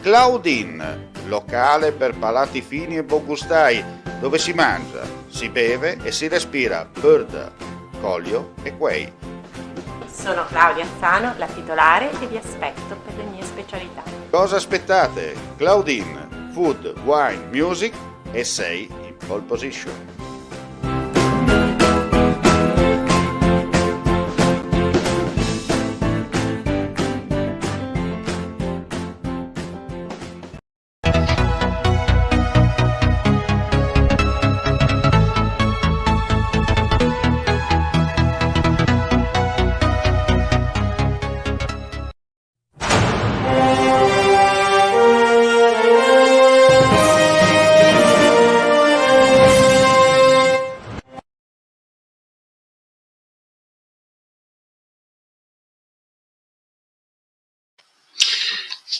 Claudine, locale per palati fini e buongustai, dove si mangia, si beve e si respira bird, Collio e Quay. Sono Claudia Azzano, la titolare, e vi aspetto per le mie specialità. Cosa aspettate? Claudine, food, wine, music e sei in pole position.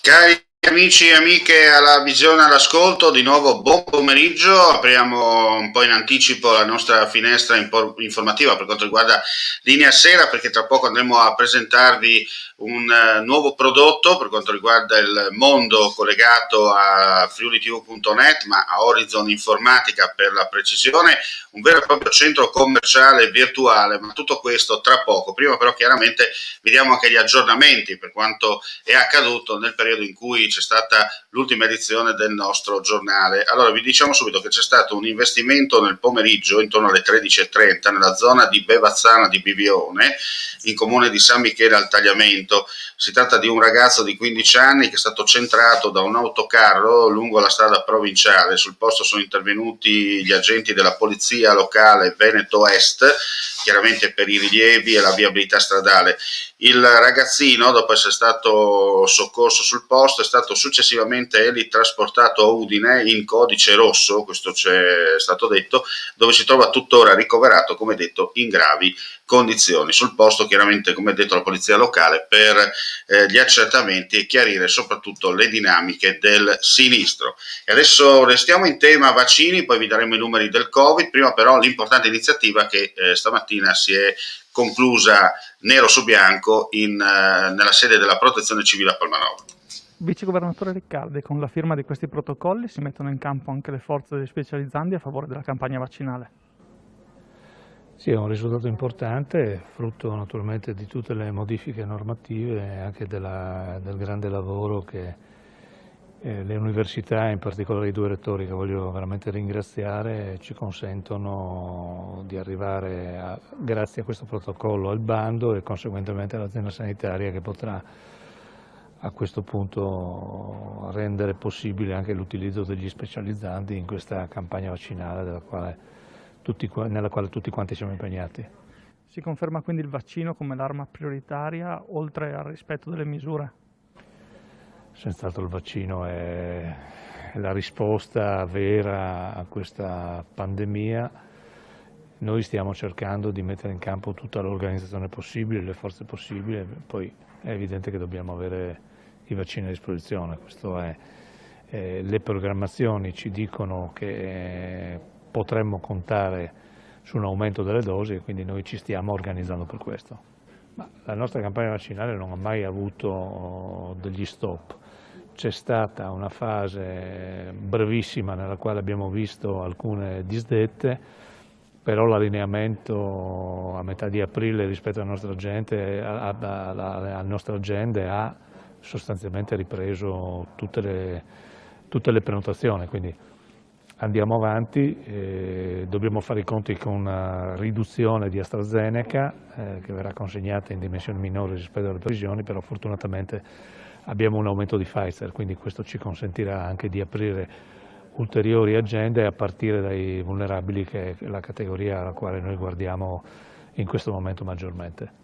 Cari amici e amiche alla visione all'ascolto, di nuovo buon pomeriggio. Apriamo un po' in anticipo la nostra finestra informativa per quanto riguarda Linea Sera, perché tra poco andremo a presentarvi un nuovo prodotto per quanto riguarda il mondo collegato a friulitv.net, ma a Horizon Informatica per la precisione, un vero e proprio centro commerciale virtuale, ma tutto questo tra poco. Prima però chiaramente vediamo anche gli aggiornamenti per quanto è accaduto nel periodo in cui c'è stata l'ultima edizione del nostro giornale. Allora vi diciamo subito che c'è stato un investimento nel pomeriggio intorno alle 13:30 nella zona di Bevazzana di Bivione, in comune di San Michele al Tagliamento. Si tratta di un ragazzo di 15 anni che è stato centrato da un autocarro lungo la strada provinciale. Sul posto sono intervenuti gli agenti della polizia locale Veneto Est, chiaramente per i rilievi e la viabilità stradale. Il ragazzino, dopo essere stato soccorso sul posto, è stato successivamente trasportato a Udine in codice rosso, questo ci è stato detto, dove si trova tuttora ricoverato, come detto, in gravi condizioni. Sul posto, chiaramente, come detto, la polizia locale per gli accertamenti e chiarire soprattutto le dinamiche del sinistro. E adesso restiamo in tema vaccini, poi vi daremo i numeri del Covid. Prima però l'importante iniziativa che stamattina si è conclusa nero su bianco nella sede della Protezione Civile a Palmanova. Vicegovernatore Riccardi, con la firma di questi protocolli si mettono in campo anche le forze degli specializzandi a favore della campagna vaccinale. Sì, è un risultato importante, frutto naturalmente di tutte le modifiche normative e anche del grande lavoro che le università, in particolare i due rettori che voglio veramente ringraziare, ci consentono di arrivare, grazie a questo protocollo, al bando e conseguentemente all'azienda sanitaria che potrà a questo punto rendere possibile anche l'utilizzo degli specializzanti in questa campagna vaccinale nella quale tutti quanti siamo impegnati. Si conferma quindi il vaccino come l'arma prioritaria, oltre al rispetto delle misure? Senz'altro il vaccino è la risposta vera a questa pandemia. Noi stiamo cercando di mettere in campo tutta l'organizzazione possibile, le forze possibili, poi è evidente che dobbiamo avere i vaccini a disposizione. Questo è, le programmazioni ci dicono che potremmo contare su un aumento delle dosi e quindi noi ci stiamo organizzando per questo. Ma la nostra campagna vaccinale non ha mai avuto degli stop. C'è stata una fase brevissima nella quale abbiamo visto alcune disdette, però l'allineamento a metà di aprile rispetto alle nostre agende ha sostanzialmente ripreso tutte le prenotazioni, quindi andiamo avanti, dobbiamo fare i conti con una riduzione di AstraZeneca che verrà consegnata in dimensioni minori rispetto alle previsioni, però fortunatamente abbiamo un aumento di Pfizer, quindi questo ci consentirà anche di aprire ulteriori agende a partire dai vulnerabili, che è la categoria alla quale noi guardiamo in questo momento maggiormente.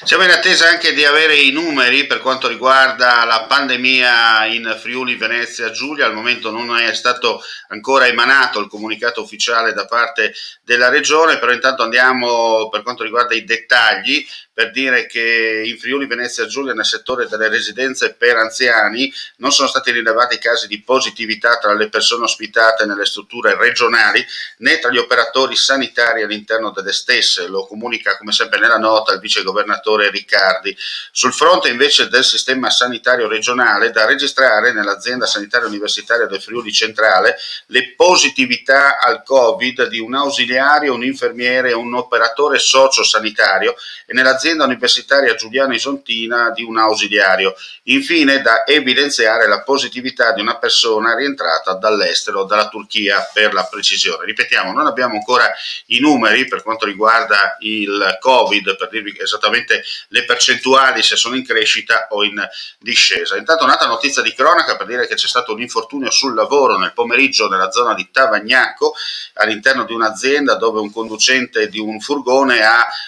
Siamo in attesa anche di avere i numeri per quanto riguarda la pandemia in Friuli Venezia Giulia. Al momento non è stato ancora emanato il comunicato ufficiale da parte della regione, però intanto andiamo per quanto riguarda i dettagli, per dire che in Friuli Venezia Giulia, nel settore delle residenze per anziani, non sono stati rilevati casi di positività tra le persone ospitate nelle strutture regionali né tra gli operatori sanitari all'interno delle stesse. Lo comunica come sempre nella nota il vicegovernatore l'operatore Riccardi. Sul fronte invece del sistema sanitario regionale, da registrare nell'azienda sanitaria universitaria del Friuli Centrale le positività al Covid di un ausiliario, un infermiere e un operatore sociosanitario, e nell'azienda universitaria Giuliano Isontina di un ausiliario. Infine, da evidenziare la positività di una persona rientrata dall'estero, dalla Turchia per la precisione. Ripetiamo, non abbiamo ancora i numeri per quanto riguarda il Covid, per dirvi esattamente le percentuali, se sono in crescita o in discesa. Intanto un'altra notizia di cronaca per dire che c'è stato un infortunio sul lavoro nel pomeriggio nella zona di Tavagnacco, all'interno di un'azienda dove un conducente di un furgone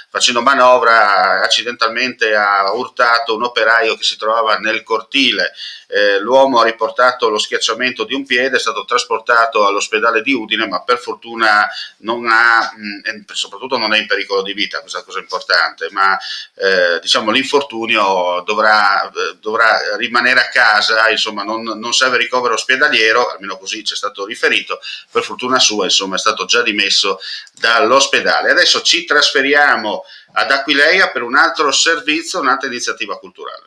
facendo manovra accidentalmente ha urtato un operaio che si trovava nel cortile. L'uomo ha riportato lo schiacciamento di un piede, è stato trasportato all'ospedale di Udine, ma per fortuna soprattutto non è in pericolo di vita, questa cosa è importante, ma diciamo l'infortunio dovrà rimanere a casa, insomma non serve ricovero ospedaliero, almeno così ci è stato riferito. Per fortuna sua, insomma, è stato già dimesso dall'ospedale. Adesso ci trasferiamo ad Aquileia per un altro servizio, un'altra iniziativa culturale.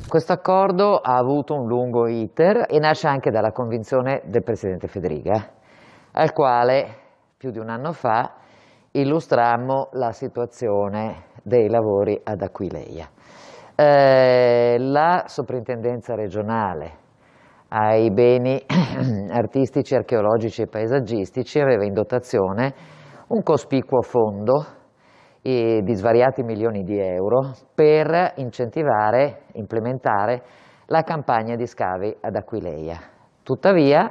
Questo accordo ha avuto un lungo iter e nasce anche dalla convinzione del Presidente Federica, al quale più di un anno fa illustrammo la situazione dei lavori ad Aquileia. La Soprintendenza regionale ai beni artistici, archeologici e paesaggistici aveva in dotazione un cospicuo fondo di svariati milioni di euro per incentivare, implementare la campagna di scavi ad Aquileia. Tuttavia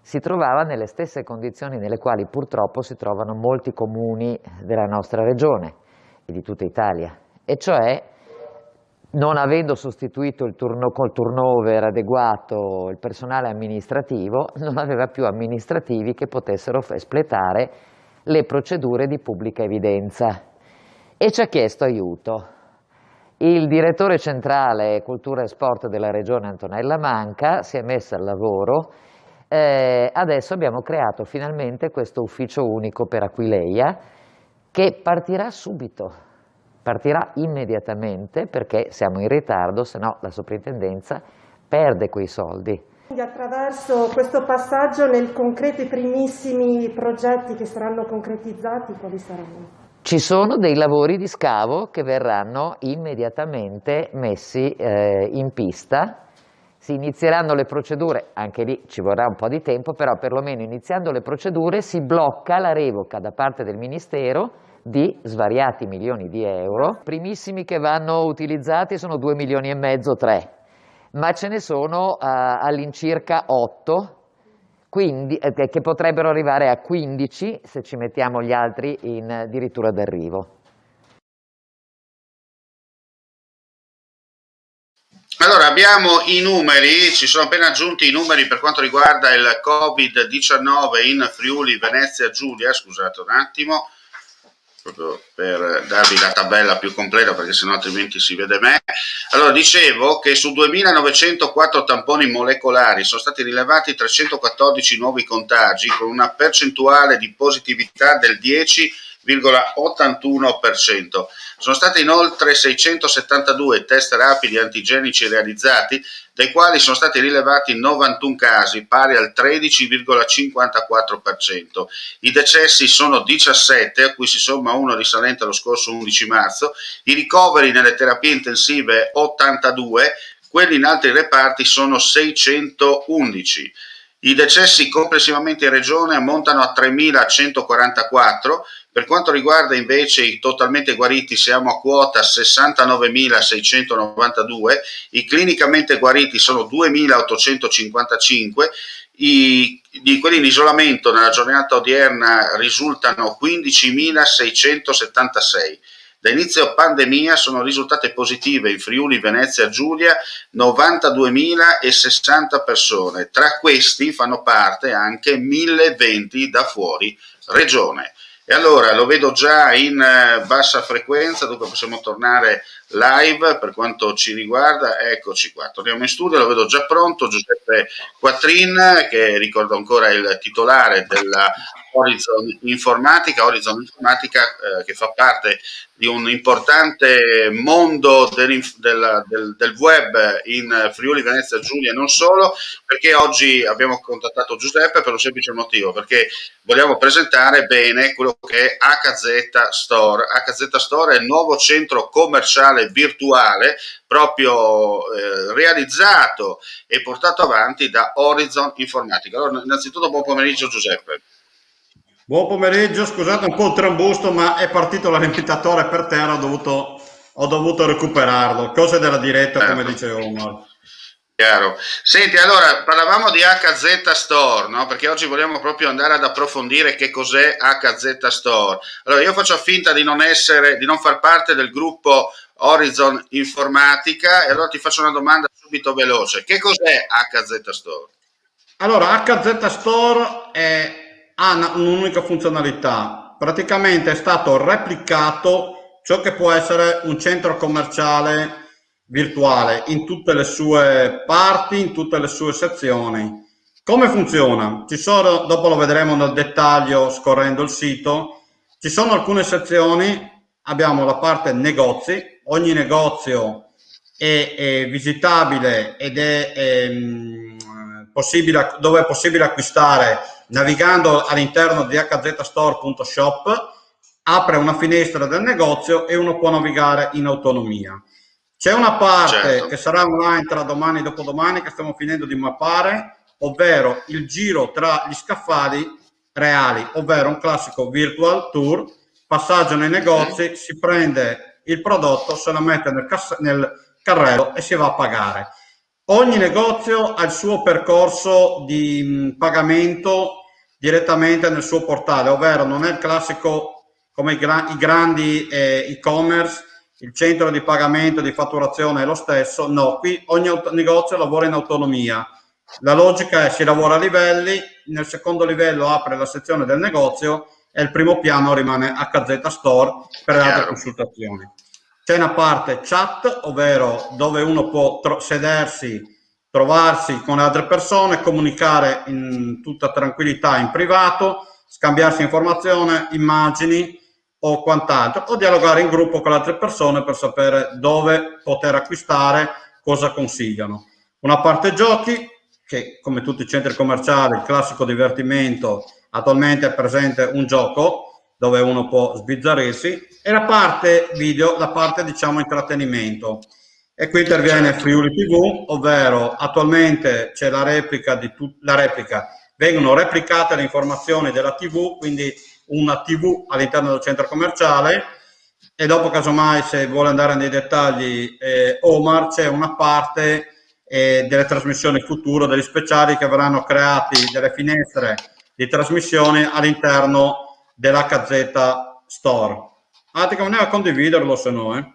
si trovava nelle stesse condizioni nelle quali purtroppo si trovano molti comuni della nostra regione e di tutta Italia, e cioè non avendo sostituito col turnover adeguato il personale amministrativo, non aveva più amministrativi che potessero espletare le procedure di pubblica evidenza e ci ha chiesto aiuto. Il direttore centrale Cultura e Sport della Regione, Antonella Manca, si è messa al lavoro. Adesso abbiamo creato finalmente questo ufficio unico per Aquileia che partirà subito, partirà immediatamente perché siamo in ritardo, se no la soprintendenza perde quei soldi. Quindi attraverso questo passaggio nel concreto i primissimi progetti che saranno concretizzati, quali saranno? Ci sono dei lavori di scavo che verranno immediatamente messi in pista, si inizieranno le procedure, anche lì ci vorrà un po' di tempo, però perlomeno iniziando le procedure si blocca la revoca da parte del Ministero di svariati milioni di euro. I primissimi che vanno utilizzati sono 2 milioni e mezzo, 3, ma ce ne sono all'incirca 8. Quindi, che potrebbero arrivare a 15 se ci mettiamo gli altri in addirittura d'arrivo. Allora, abbiamo i numeri, ci sono appena aggiunti i numeri per quanto riguarda il Covid-19 in Friuli, Venezia Giulia, scusate un attimo, proprio per darvi la tabella più completa perché sennò altrimenti si vede me. Allora, dicevo che su 2.904 tamponi molecolari sono stati rilevati 314 nuovi contagi con una percentuale di positività del 10,81%. Sono stati inoltre 672 test rapidi antigenici realizzati, dai quali sono stati rilevati 91 casi, pari al 13,54%. I decessi sono 17, a cui si somma uno risalente allo scorso 11 marzo, i ricoveri nelle terapie intensive 82, quelli in altri reparti sono 611. I decessi complessivamente in regione ammontano a 3.144. Per quanto riguarda invece i totalmente guariti siamo a quota 69.692, i clinicamente guariti sono 2.855, di quelli in isolamento nella giornata odierna risultano 15.676. Da inizio pandemia sono risultate positive in Friuli Venezia Giulia 92.060 persone, tra questi fanno parte anche 1.020 da fuori regione. E allora lo vedo già in bassa frequenza, dunque possiamo tornare live per quanto ci riguarda. Eccoci qua, torniamo in studio, lo vedo già pronto, Giuseppe Quattrin, che ricordo ancora il titolare della Horizon Informatica che fa parte di un importante mondo del web in Friuli Venezia Giulia e non solo, perché oggi abbiamo contattato Giuseppe per un semplice motivo, perché vogliamo presentare bene quello che è HZ Store. HZ Store è il nuovo centro commerciale virtuale proprio realizzato e portato avanti da Horizon Informatica. Allora, innanzitutto buon pomeriggio Giuseppe. Buon pomeriggio, scusate un po' il trambusto, ma è partito l'alimentatore per terra, ho dovuto recuperarlo. Cose della diretta, come dice Omar. Chiaro. Senti, allora parlavamo di HZ Store, no? Perché oggi vogliamo proprio andare ad approfondire che cos'è HZ Store. Allora, io faccio finta di non far parte del gruppo Horizon Informatica e allora ti faccio una domanda subito veloce. Che cos'è HZ Store? Allora, HZ Store ha un'unica funzionalità. Praticamente è stato replicato ciò che può essere un centro commerciale virtuale in tutte le sue parti, in tutte le sue sezioni. Come funziona? Dopo lo vedremo nel dettaglio scorrendo il sito, ci sono alcune sezioni, abbiamo la parte negozi, ogni negozio è visitabile ed è dove è possibile acquistare navigando all'interno di hzstore.shop, apre una finestra del negozio e uno può navigare in autonomia. C'è una parte che sarà online tra domani e dopodomani che stiamo finendo di mappare, ovvero il giro tra gli scaffali reali, ovvero un classico virtual tour, passaggio nei negozi, si prende il prodotto, se lo mette nel carrello e si va a pagare. Ogni negozio ha il suo percorso di pagamento direttamente nel suo portale, ovvero non è il classico come i grandi e-commerce, il centro di pagamento di fatturazione è lo stesso. No, qui ogni negozio lavora in autonomia. La logica è si lavora a livelli, nel secondo livello apre la sezione del negozio e il primo piano rimane HZ Store per le altre consultazioni. C'è una parte chat, ovvero dove uno può sedersi, trovarsi con le altre persone, comunicare in tutta tranquillità in privato, scambiarsi informazioni, immagini o quant'altro, o dialogare in gruppo con le altre persone per sapere dove poter acquistare, cosa consigliano. Una parte giochi, che come tutti i centri commerciali, il classico divertimento, attualmente è presente un gioco dove uno può sbizzarrirsi, e la parte video, la parte diciamo intrattenimento. E qui interviene Friuli TV, ovvero attualmente c'è la replica vengono replicate le informazioni della TV, quindi una TV all'interno del centro commerciale, e dopo casomai se vuole andare nei dettagli Omar, c'è una parte delle trasmissioni futuro, degli speciali che verranno creati, delle finestre di trasmissione all'interno dell'HZ Store. Ti conviene a condividerlo se no,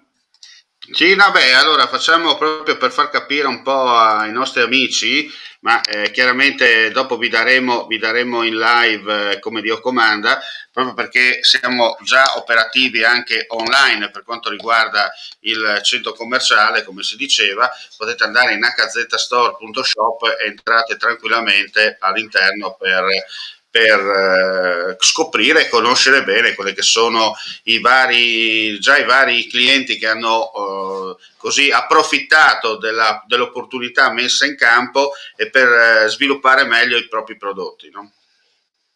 Sì, vabbè, allora facciamo proprio per far capire un po' ai nostri amici, ma chiaramente dopo vi daremo in live come Dio comanda, proprio perché siamo già operativi anche online per quanto riguarda il centro commerciale, come si diceva, potete andare in hzstore.shop e entrate tranquillamente all'interno per scoprire e conoscere bene quelli che sono i vari clienti che hanno così approfittato dell'opportunità messa in campo e per sviluppare meglio i propri prodotti, no?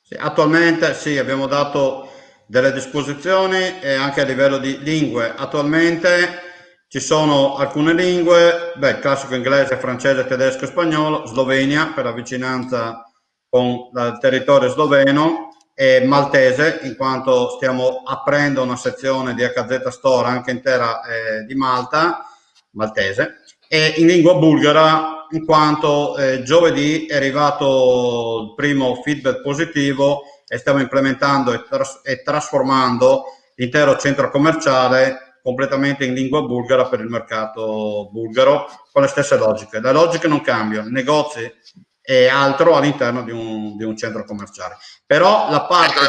Sì, attualmente sì, abbiamo dato delle disposizioni e anche a livello di lingue. Attualmente ci sono alcune lingue, il classico inglese, francese, tedesco e spagnolo, Slovenia per la vicinanza con il territorio sloveno, e maltese, in quanto stiamo aprendo una sezione di HZ Store anche intera di Malta, maltese, e in lingua bulgara, in quanto giovedì è arrivato il primo feedback positivo e stiamo implementando e trasformando l'intero centro commerciale completamente in lingua bulgara per il mercato bulgaro, con le stesse logiche. Le logiche non cambiano, negozi e altro all'interno di un centro commerciale. Però la parte,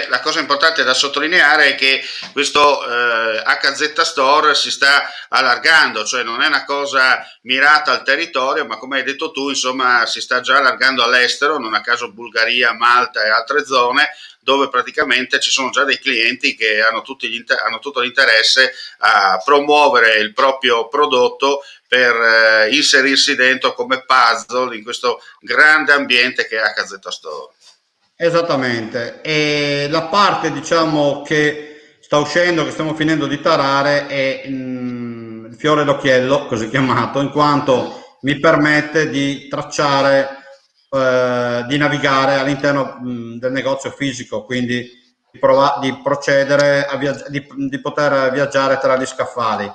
la cosa importante da sottolineare è che questo HZ Store si sta allargando, cioè non è una cosa mirata al territorio, ma come hai detto tu, insomma, si sta già allargando all'estero, non a caso Bulgaria, Malta e altre zone, dove praticamente ci sono già dei clienti che hanno tutto l'interesse a promuovere il proprio prodotto per inserirsi dentro come puzzle in questo grande ambiente che è HZ Store. Esattamente, e la parte diciamo che sta uscendo, che stiamo finendo di tarare, è il fiore all'occhiello, così chiamato, in quanto mi permette di tracciare, di navigare all'interno del negozio fisico, quindi di procedere di poter viaggiare tra gli scaffali.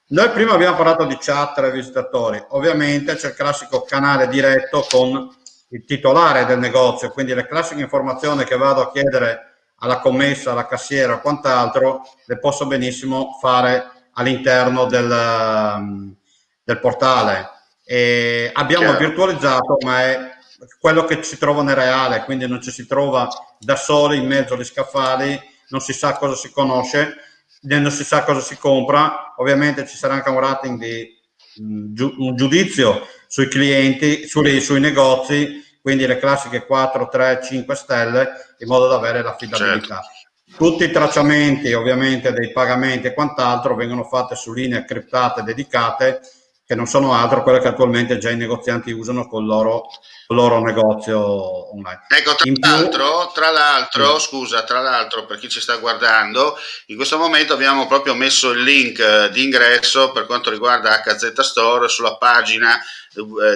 Noi prima abbiamo parlato di chat tra i visitatori, ovviamente c'è il classico canale diretto con il titolare del negozio, quindi le classiche informazioni che vado a chiedere alla commessa, alla cassiera o quant'altro, le posso benissimo fare all'interno del portale. E abbiamo virtualizzato, ma è quello che si trova nel reale, quindi non ci si trova da soli in mezzo agli scaffali, non si sa cosa si conosce, non si sa cosa si compra. Ovviamente ci sarà anche un rating un giudizio sui clienti, sui negozi, quindi le classiche 4, 3, 5 stelle, in modo da avere l'affidabilità. Certo. Tutti i tracciamenti ovviamente dei pagamenti e quant'altro vengono fatti su linee criptate dedicate, che non sono altro quelle che attualmente già i negozianti usano con il loro negozio online. Ecco, tra l'altro, per chi ci sta guardando, in questo momento abbiamo proprio messo il link di ingresso per quanto riguarda HZ Store sulla pagina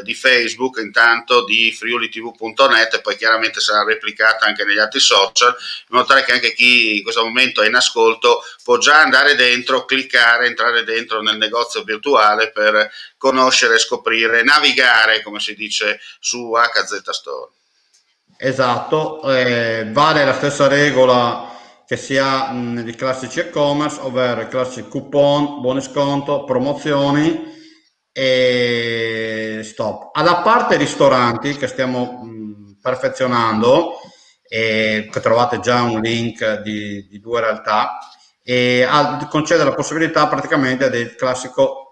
di Facebook, intanto di friulitv.net, e poi chiaramente sarà replicata anche negli altri social, in modo tale che anche chi in questo momento è in ascolto può già andare dentro, cliccare, entrare dentro nel negozio virtuale per conoscere, scoprire, navigare, come si dice, su HZ Store. Esatto, vale la stessa regola che si ha nei classici e-commerce, ovvero i classici coupon, buoni sconto, promozioni e stop. Alla parte ristoranti che stiamo perfezionando, che trovate già un link di due realtà, e concede la possibilità praticamente del classico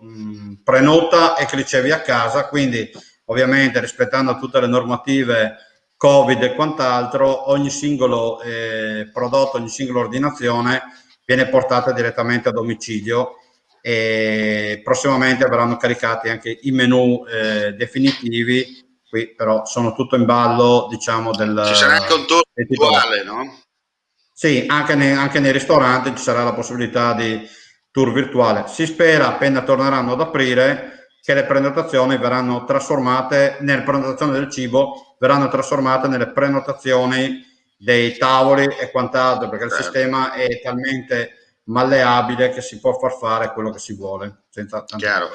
prenota e che ricevi a casa, quindi ovviamente rispettando tutte le normative Covid e quant'altro, ogni singolo prodotto, ogni singola ordinazione viene portata direttamente a domicilio, e prossimamente verranno caricati anche i menu definitivi. Qui però sono tutto in ballo, diciamo, ci sarà anche un tour virtuale, no? Sì, anche nei ristoranti ci sarà la possibilità di tour virtuale. Si spera, appena torneranno ad aprire, che le prenotazioni verranno trasformate, nelle prenotazioni del cibo, verranno trasformate nelle prenotazioni dei tavoli e quant'altro, perché il sistema è talmente malleabile che si può far fare quello che si vuole, senza tanto problemi.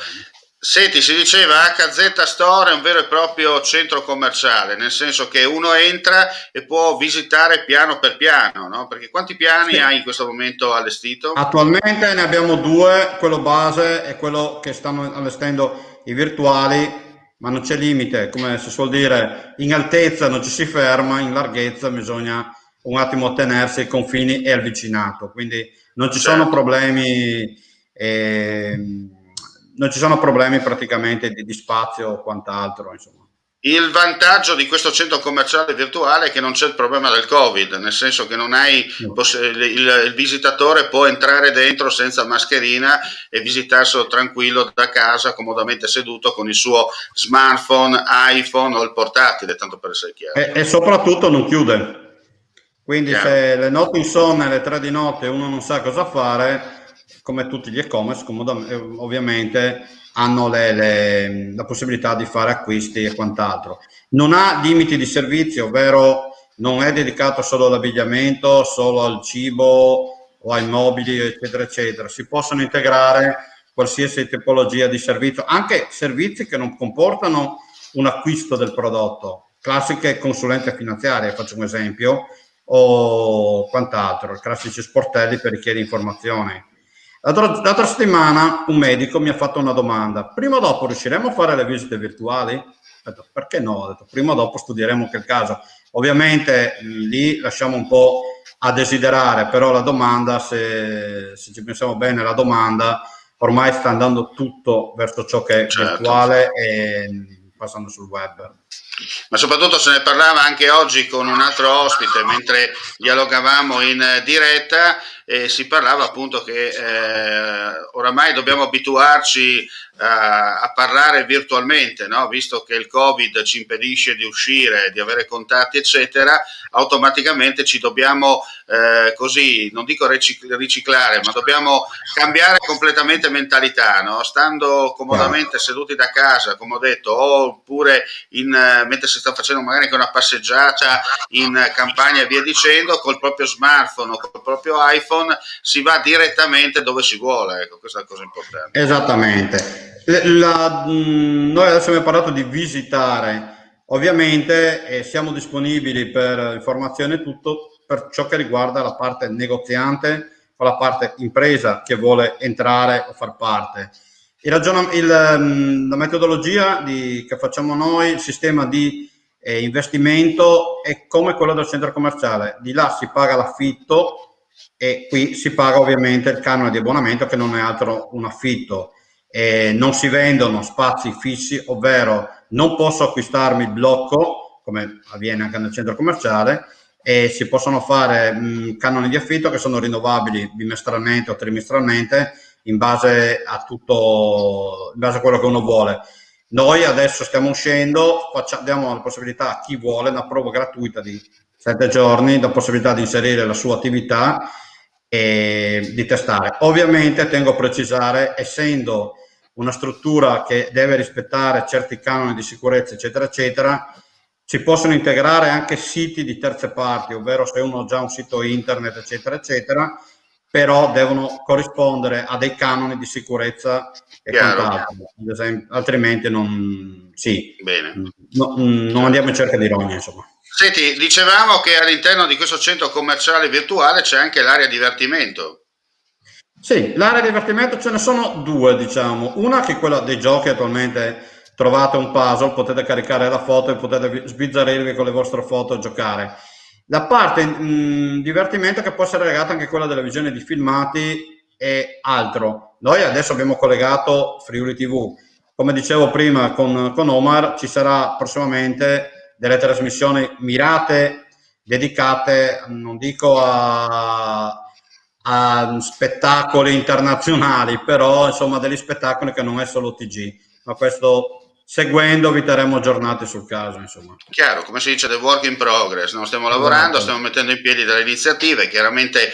Senti, si diceva HZ Store è un vero e proprio centro commerciale, nel senso che uno entra e può visitare piano per piano, no? Perché quanti piani hai in questo momento allestito? Attualmente ne abbiamo due, quello base e quello che stanno allestendo i virtuali, ma non c'è limite, come si suol dire, in altezza non ci si ferma, in larghezza bisogna un attimo tenersi ai confini e al vicinato, quindi non ci sono problemi. Non ci sono problemi praticamente di spazio o quant'altro, insomma. Il vantaggio di questo centro commerciale virtuale è che non c'è il problema del Covid, nel senso che non hai il visitatore può entrare dentro senza mascherina e visitarselo tranquillo da casa, comodamente seduto con il suo smartphone, iPhone o il portatile, tanto per essere chiaro. E soprattutto non chiude. Quindi se le notti insonne, alle 3 di notte, uno non sa cosa fare, come tutti gli e-commerce, ovviamente hanno la possibilità di fare acquisti e quant'altro. Non ha limiti di servizio, ovvero non è dedicato solo all'abbigliamento, solo al cibo o ai mobili, eccetera, eccetera. Si possono integrare qualsiasi tipologia di servizio, anche servizi che non comportano un acquisto del prodotto, classiche consulenze finanziarie, faccio un esempio, o quant'altro, classici sportelli per richiedere informazioni. L'altra settimana un medico mi ha fatto una domanda: prima o dopo riusciremo a fare le visite virtuali? Ho detto, perché no? Ho detto, prima o dopo studieremo che il caso. Ovviamente lì lasciamo un po' a desiderare, però la domanda, se ci pensiamo bene, la domanda ormai sta andando tutto verso ciò che è virtuale e passando sul web. Ma soprattutto se ne parlava anche oggi con un altro ospite mentre dialogavamo in diretta, si parlava appunto che oramai dobbiamo abituarci a parlare virtualmente, no? Visto che il Covid ci impedisce di uscire, di avere contatti eccetera, automaticamente ci dobbiamo così, non dico riciclare, ma dobbiamo cambiare completamente mentalità, no? Stando comodamente seduti da casa, come ho detto, oppure mentre si sta facendo magari anche una passeggiata in campagna e via dicendo, col proprio smartphone o col proprio iPhone si va direttamente dove si vuole, ecco, questa è la cosa importante. Esattamente. Noi adesso abbiamo parlato di visitare, ovviamente siamo disponibili per informazioni e tutto per ciò che riguarda la parte negoziante o la parte impresa che vuole entrare o far parte. La metodologia che facciamo noi, il sistema di investimento è come quello del centro commerciale, di là si paga l'affitto e qui si paga ovviamente il canone di abbonamento che non è altro un affitto. Non si vendono spazi fissi, ovvero non posso acquistarmi il blocco come avviene anche nel centro commerciale, e si possono fare canoni di affitto che sono rinnovabili bimestralmente o trimestralmente in base a tutto, in base a quello che uno vuole. Noi adesso stiamo uscendo, diamo la possibilità a chi vuole una prova gratuita di 7 giorni, la possibilità di inserire la sua attività e di testare. Ovviamente tengo a precisare, essendo una struttura che deve rispettare certi canoni di sicurezza eccetera eccetera, si possono integrare anche siti di terze parti, ovvero se uno ha già un sito internet eccetera eccetera, però devono corrispondere a dei canoni di sicurezza e quant'altro, altrimenti non andiamo in cerca di rogne, insomma. Senti, dicevamo che all'interno di questo centro commerciale virtuale c'è anche l'area divertimento. Sì, l'area divertimento ce ne sono due, diciamo. Una che è quella dei giochi, attualmente trovate un puzzle, potete caricare la foto e potete sbizzarrirvi con le vostre foto e giocare. La parte divertimento che può essere legata anche a quella della visione di filmati e altro. Noi adesso abbiamo collegato Friuli TV. Come dicevo prima con Omar, ci sarà prossimamente delle trasmissioni mirate, dedicate, non dico a spettacoli internazionali, però insomma degli spettacoli che non è solo TG, ma questo seguendo vi terremo aggiornati sul caso, insomma. Chiaro, come si dice, the work in progress, no? Stiamo lavorando, stiamo mettendo in piedi delle iniziative, chiaramente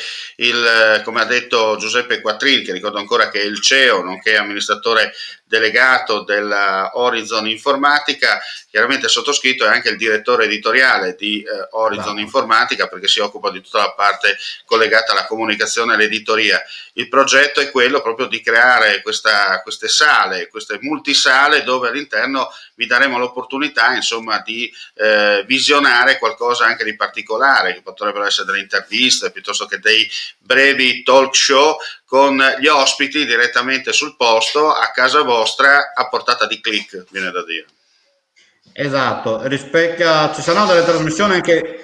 come ha detto Giuseppe Quattrin, che ricordo ancora che è il CEO, nonché amministratore delegato della Horizon Informatica, chiaramente sottoscritto è anche il direttore editoriale di Horizon Informatica, perché si occupa di tutta la parte collegata alla comunicazione e all'editoria. Il progetto è quello proprio di creare queste sale, queste multisale, dove all'interno vi daremo l'opportunità insomma di visionare qualcosa anche di particolare, che potrebbero essere delle interviste piuttosto che dei brevi talk show con gli ospiti direttamente sul posto, a casa vostra, a portata di click, viene da dire. Esatto, ci saranno delle trasmissioni anche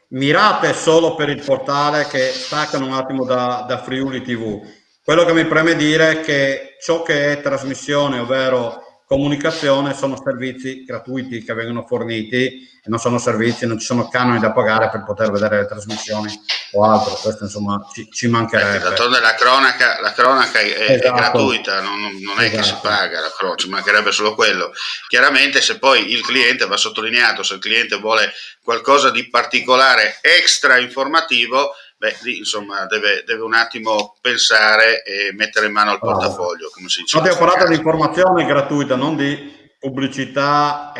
mirate solo per il portale, che staccano un attimo da Friuli TV. Quello che mi preme dire è che ciò che è trasmissione, ovvero comunicazione, sono servizi gratuiti che vengono forniti e non sono servizi, non ci sono canoni da pagare per poter vedere le trasmissioni o altro. Questo insomma ci mancherebbe. D'altronde la cronaca è gratuita, non è che si paga la cronaca, ci mancherebbe solo quello. Chiaramente se poi il cliente, va sottolineato, se il cliente vuole qualcosa di particolare, extra informativo, lì insomma deve un attimo pensare e mettere in mano al portafoglio, come si dice. Abbiamo parlato di informazione gratuita, non di pubblicità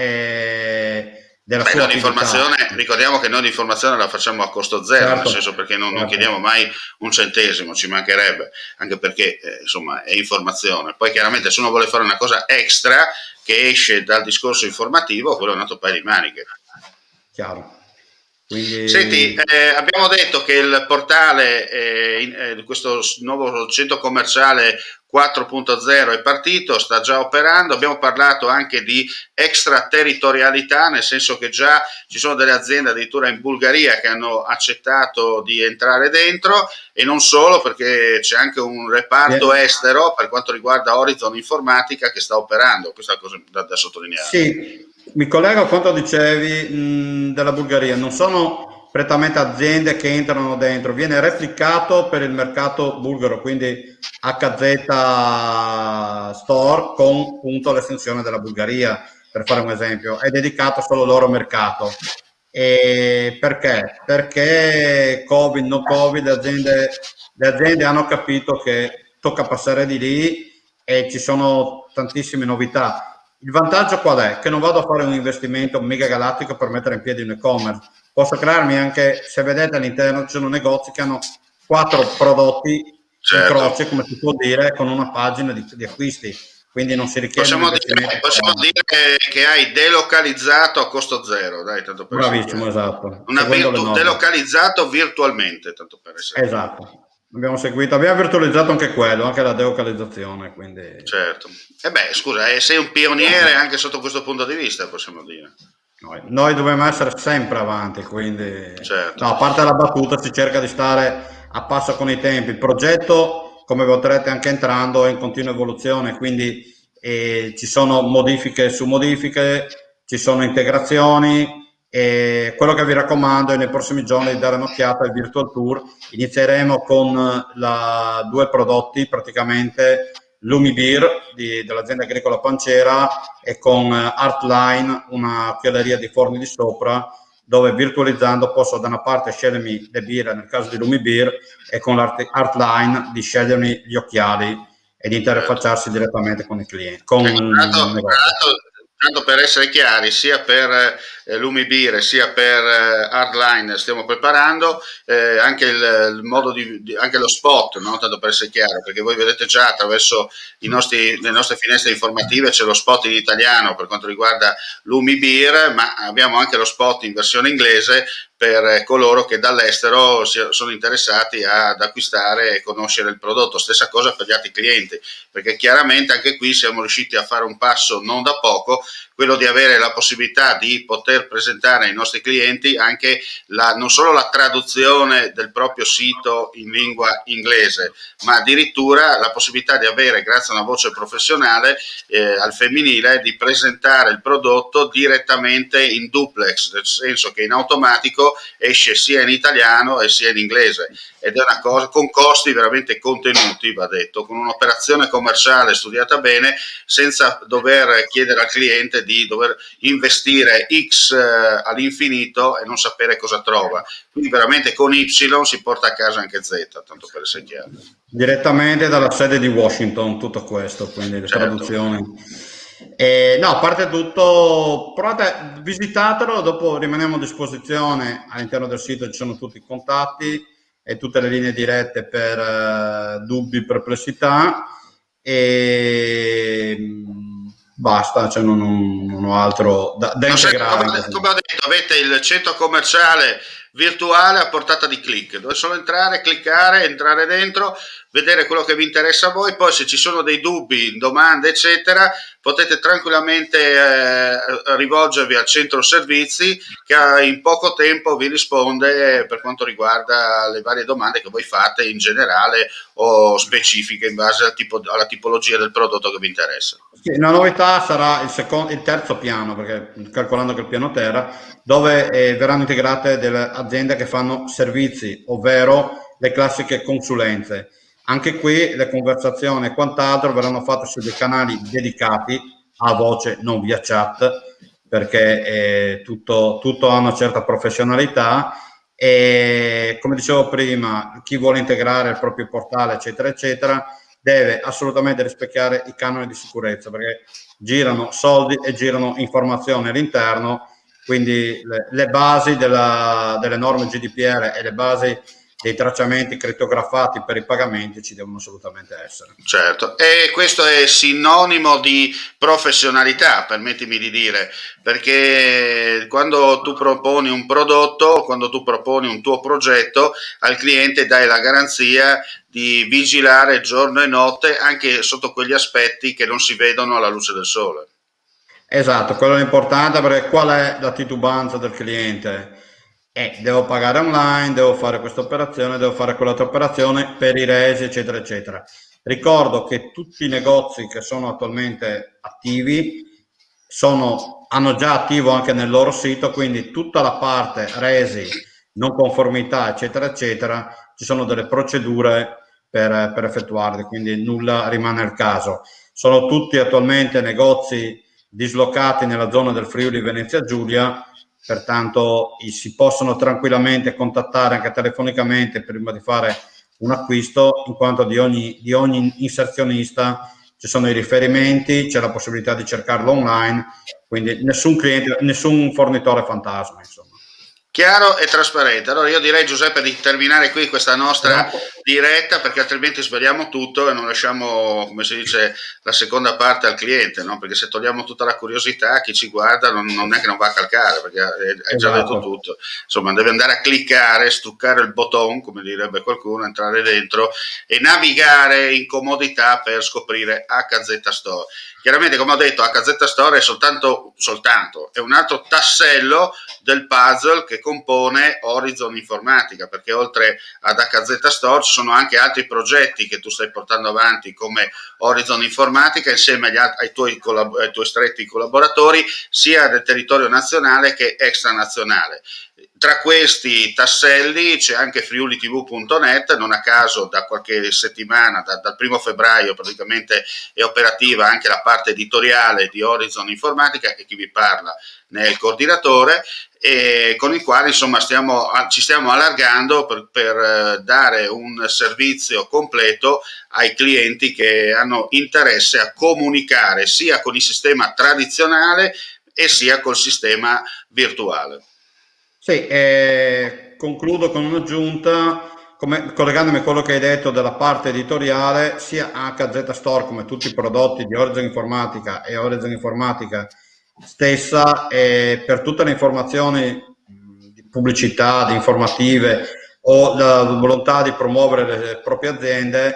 della sua informazione. Ricordiamo che noi l'informazione la facciamo a costo zero, nel senso, perché non chiediamo mai un centesimo, ci mancherebbe, anche perché insomma è informazione. Poi chiaramente se uno vuole fare una cosa extra che esce dal discorso informativo, quello è un altro paio di maniche. Chiaro. Quindi... Senti, abbiamo detto che il portale, questo nuovo centro commerciale 4.0 è partito, sta già operando. Abbiamo parlato anche di extraterritorialità, nel senso che già ci sono delle aziende addirittura in Bulgaria che hanno accettato di entrare dentro, e non solo, perché c'è anche un reparto estero per quanto riguarda Horizon Informatica che sta operando. Questa è una cosa da sottolineare. Sì, mi collego a quanto dicevi della Bulgaria. Non sono prettamente aziende che entrano dentro, viene replicato per il mercato bulgaro, quindi HZ Store con appunto l'estensione della Bulgaria, per fare un esempio, è dedicato solo al loro mercato. E perché? Perché Covid, no Covid, le aziende hanno capito che tocca passare di lì e ci sono tantissime novità. Il vantaggio qual è? Che non vado a fare un investimento mega galattico per mettere in piedi un e-commerce. Posso crearmi anche, se vedete all'interno ci sono negozi che hanno 4 prodotti in croce, come si può dire, con una pagina di acquisti, quindi non si richiede possiamo dire che hai delocalizzato a costo zero, dai, tanto per bravissimo, esatto. Delocalizzato virtualmente, tanto per essere. Esatto. Abbiamo virtualizzato anche quello, anche la delocalizzazione, quindi... Certo. E beh, scusa, sei un pioniere anche sotto questo punto di vista, possiamo dire. Noi dobbiamo essere sempre avanti, quindi certo. No, a parte la battuta, si cerca di stare a passo con i tempi. Il progetto, come potrete anche entrando, è in continua evoluzione, quindi ci sono modifiche su modifiche, ci sono integrazioni, e quello che vi raccomando è nei prossimi giorni di dare un'occhiata al Virtual Tour. Inizieremo con 2 prodotti praticamente, Lumibir dell'azienda agricola Pancera e con Artline, una fialeria di forni di sopra, dove virtualizzando posso da una parte scegliermi le birre nel caso di Lumibir, e con l'Artline di scegliermi gli occhiali e di interfacciarsi direttamente con il cliente. Tanto per essere chiari, sia per Lumibir sia per Hardline stiamo preparando anche il modo anche lo spot, no? Tanto per essere chiaro, perché voi vedete già attraverso le nostre finestre informative c'è lo spot in italiano per quanto riguarda Lumibir, ma abbiamo anche lo spot in versione inglese per coloro che dall'estero sono interessati ad acquistare e conoscere il prodotto. Stessa cosa per gli altri clienti, perché chiaramente anche qui siamo riusciti a fare un passo non da poco, quello di avere la possibilità di poter presentare ai nostri clienti anche non solo la traduzione del proprio sito in lingua inglese, ma addirittura la possibilità di avere, grazie a una voce professionale al femminile, di presentare il prodotto direttamente in duplex, nel senso che in automatico esce sia in italiano e sia in inglese, ed è una cosa con costi veramente contenuti, va detto, con un'operazione commerciale studiata bene, senza dover chiedere al cliente di dover investire X all'infinito e non sapere cosa trova. Quindi veramente con Y si porta a casa anche Z, tanto per essere chiaro. Direttamente dalla sede di Washington tutto questo, quindi le traduzioni. No, a parte tutto, provate, visitatelo, dopo rimaniamo a disposizione. All'interno del sito ci sono tutti i contatti e tutte le linee dirette per dubbi, perplessità, e basta, cioè non ho altro da integrare. Come ho detto, avete il centro commerciale virtuale a portata di click, dove solo entrare, cliccare, entrare dentro, vedere quello che vi interessa a voi. Poi se ci sono dei dubbi, domande eccetera, potete tranquillamente rivolgervi al centro servizi, che in poco tempo vi risponde per quanto riguarda le varie domande che voi fate in generale o specifiche in base alla tipologia del prodotto che vi interessa. Sì, la novità sarà il terzo piano, perché calcolando che il piano terra, dove verranno integrate delle aziende che fanno servizi, ovvero le classiche consulenze. Anche qui le conversazioni e quant'altro verranno fatte su dei canali dedicati a voce, non via chat, perché tutto ha una certa professionalità, e come dicevo prima, chi vuole integrare il proprio portale eccetera eccetera deve assolutamente rispecchiare i canoni di sicurezza, perché girano soldi e girano informazioni all'interno, quindi le basi delle norme GDPR e le basi dei tracciamenti crittografati per i pagamenti ci devono assolutamente essere. Certo, e questo è sinonimo di professionalità, permettimi di dire, perché quando tu proponi un prodotto, quando tu proponi un tuo progetto, al cliente dai la garanzia di vigilare giorno e notte anche sotto quegli aspetti che non si vedono alla luce del sole. Esatto, quello è importante, perché qual è la titubanza del cliente? Devo pagare online, devo fare questa operazione, devo fare quell'altra operazione per i resi, eccetera, eccetera. Ricordo che tutti i negozi che sono attualmente attivi hanno già attivo anche nel loro sito, quindi tutta la parte resi, non conformità, eccetera, eccetera, ci sono delle procedure per effettuarle, quindi nulla rimane al caso. Sono tutti attualmente negozi dislocati nella zona del Friuli Venezia Giulia, pertanto si possono tranquillamente contattare anche telefonicamente prima di fare un acquisto, in quanto di ogni inserzionista ci sono i riferimenti, c'è la possibilità di cercarlo online, quindi nessun fornitore fantasma, insomma. Chiaro e trasparente. Allora io direi, Giuseppe, di terminare qui questa nostra diretta, perché altrimenti sveliamo tutto e non lasciamo, come si dice, la seconda parte al cliente, no? Perché se togliamo tutta la curiosità, chi ci guarda non è che non va a calcare, perché hai già detto tutto. Insomma, deve andare a cliccare, struccare il botton, come direbbe qualcuno, entrare dentro e navigare in comodità per scoprire HZ Store. Chiaramente, come ho detto, HZ Store è soltanto è un altro tassello del puzzle che compone Horizon Informatica, perché oltre ad HZ Store ci sono anche altri progetti che tu stai portando avanti come Horizon Informatica insieme ai tuoi stretti collaboratori sia del territorio nazionale che extranazionale. Tra questi tasselli c'è anche friulitv.net, non a caso da qualche settimana, dal 1 febbraio praticamente è operativa anche la parte editoriale di Horizon Informatica, che chi vi parla ne è il coordinatore, e con il quale insomma ci stiamo allargando per dare un servizio completo ai clienti che hanno interesse a comunicare sia con il sistema tradizionale e sia col sistema virtuale. Sì, concludo con un'aggiunta, collegandomi a quello che hai detto della parte editoriale, sia HZ Store come tutti i prodotti di Horizon Informatica e Horizon Informatica stessa, per tutte le informazioni di pubblicità, di informative o la volontà di promuovere le proprie aziende,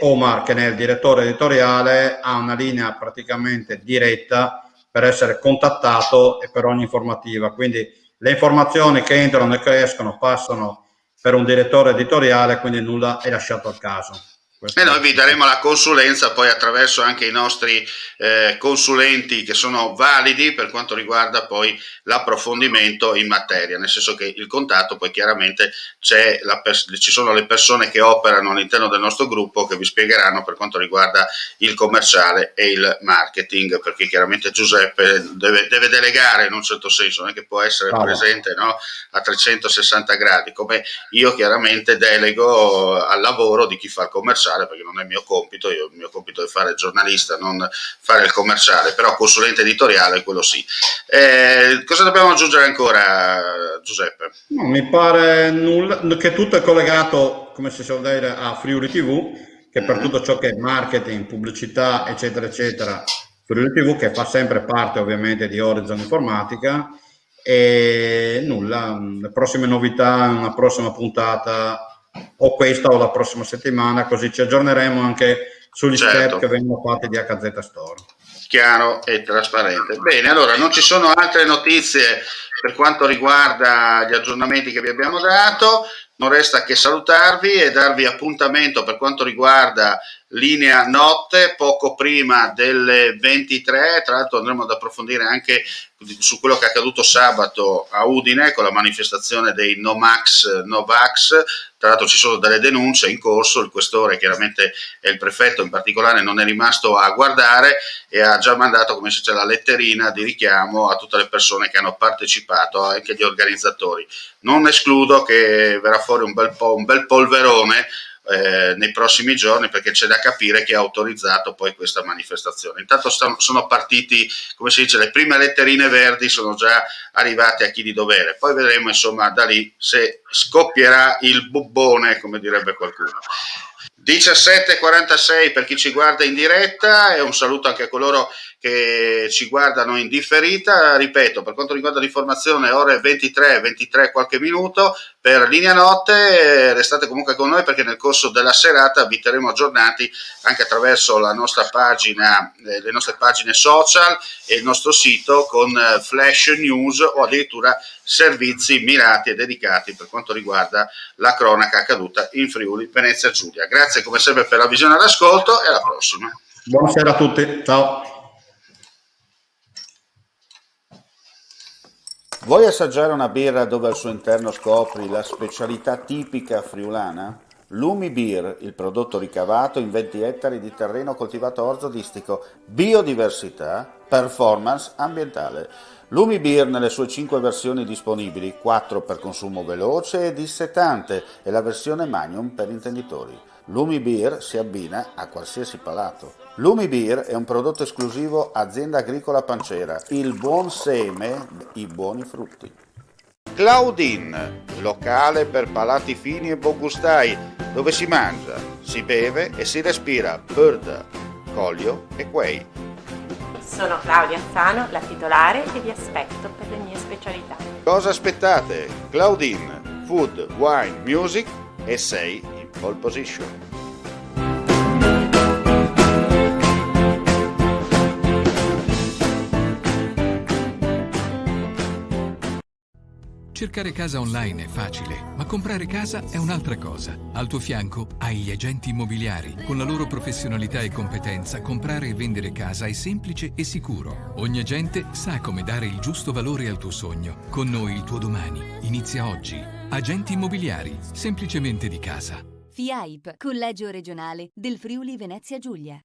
Omar, che è il direttore editoriale, ha una linea praticamente diretta per essere contattato e per ogni informativa, quindi le informazioni che entrano e che escono passano per un direttore editoriale, quindi nulla è lasciato al caso. E noi vi daremo la consulenza poi attraverso anche i nostri consulenti che sono validi per quanto riguarda poi l'approfondimento in materia, nel senso che il contatto poi chiaramente ci sono le persone che operano all'interno del nostro gruppo che vi spiegheranno per quanto riguarda il commerciale e il marketing, perché chiaramente Giuseppe deve delegare in un certo senso, non è che può essere presente, no, a 360 gradi, come io chiaramente delego al lavoro di chi fa il commerciale, perché non è il mio compito, il mio compito è fare il giornalista, non fare il commerciale, però consulente editoriale quello sì. Cosa dobbiamo aggiungere ancora, Giuseppe? No, mi pare che tutto è collegato, come si suol dire, a Friuli TV, che per tutto ciò che è marketing, pubblicità, eccetera, eccetera, Friuli TV che fa sempre parte ovviamente di Horizon Informatica, e nulla, le prossime novità, una prossima puntata, o questa o la prossima settimana, così ci aggiorneremo anche sugli step che vengono fatti di HZ Store. Chiaro e trasparente. Bene, allora non ci sono altre notizie per quanto riguarda gli aggiornamenti che vi abbiamo dato, non resta che salutarvi e darvi appuntamento per quanto riguarda linea notte poco prima delle 23, tra l'altro andremo ad approfondire anche su quello che è accaduto sabato a Udine con la manifestazione dei Novax, tra l'altro ci sono delle denunce in corso, il questore chiaramente e il prefetto in particolare non è rimasto a guardare e ha già mandato, come si dice, la letterina di richiamo a tutte le persone che hanno partecipato, anche gli organizzatori. Non escludo che verrà fuori un bel polverone nei prossimi giorni, perché c'è da capire chi ha autorizzato poi questa manifestazione. Intanto sono partiti, come si dice, le prime letterine verdi sono già arrivate a chi di dovere, poi vedremo insomma da lì se scoppierà il bubbone, come direbbe qualcuno. 17:46 per chi ci guarda in diretta, e un saluto anche a coloro che ci guardano in differita. Ripeto, per quanto riguarda l'informazione, ore 23 qualche minuto per Linea Notte. Restate comunque con noi, perché nel corso della serata vi terremo aggiornati anche attraverso la nostra pagina, le nostre pagine social e il nostro sito, con flash news o addirittura servizi mirati e dedicati per quanto riguarda la cronaca accaduta in Friuli Venezia Giulia. Grazie come sempre per la visione all'ascolto e alla prossima. Buonasera a tutti, ciao. Vuoi assaggiare una birra dove al suo interno scopri la specialità tipica friulana? Lumi Beer, il prodotto ricavato in 20 ettari di terreno coltivato orzodistico, biodiversità, performance ambientale. Lumi Beer nelle sue 5 versioni disponibili, 4 per consumo veloce e dissetante e la versione Magnum per intenditori. Lumi Beer si abbina a qualsiasi palato. Lumi Beer è un prodotto esclusivo Azienda Agricola Pancera, il buon seme, i buoni frutti. Claudine, locale per palati fini e buongustai, dove si mangia, si beve e si respira birda, Collio e Quay. Sono Claudia Azzano, la titolare, e vi aspetto per le mie specialità. Cosa aspettate? Claudine, food, wine, music e sei in pole position. Cercare casa online è facile, ma comprare casa è un'altra cosa. Al tuo fianco hai gli agenti immobiliari. Con la loro professionalità e competenza, comprare e vendere casa è semplice e sicuro. Ogni agente sa come dare il giusto valore al tuo sogno. Con noi il tuo domani inizia oggi. Agenti immobiliari, semplicemente di casa. FIAIP, Collegio Regionale del Friuli Venezia Giulia.